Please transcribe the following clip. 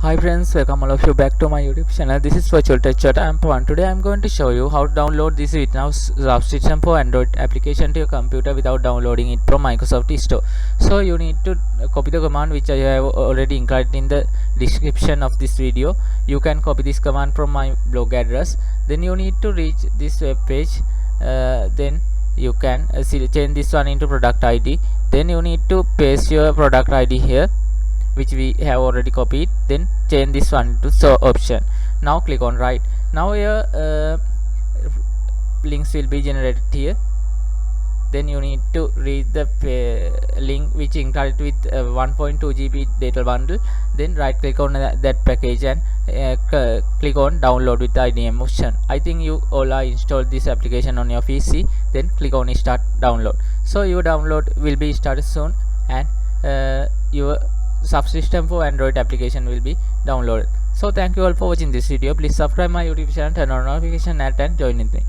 Hi friends, welcome all of you back to my YouTube channel. This is Virtual Teacher. I'm Pawan. Today I'm going to show you how to download this Windows Subsystem for Android application to your computer without downloading it from Microsoft Store. So you need to copy the command which I have already included in the description of this video. You can copy this command from my blog address. Then you need to reach this web page. Then you can change this one into product ID. Then you need to paste your product ID here, which we have already copied. Then change this one to show option. Now click on write. Now your links will be generated here. Then you need to read the link which included with 1.2 GB data bundle. Then right click on that package and click on download with the IDM option. I think you all are installed this application on your PC. Then click on start download. So your download will be started soon, and your Subsystem for Android application will be downloaded. So thank you all for watching this video. Please subscribe my YouTube channel, turn on notification and join in me.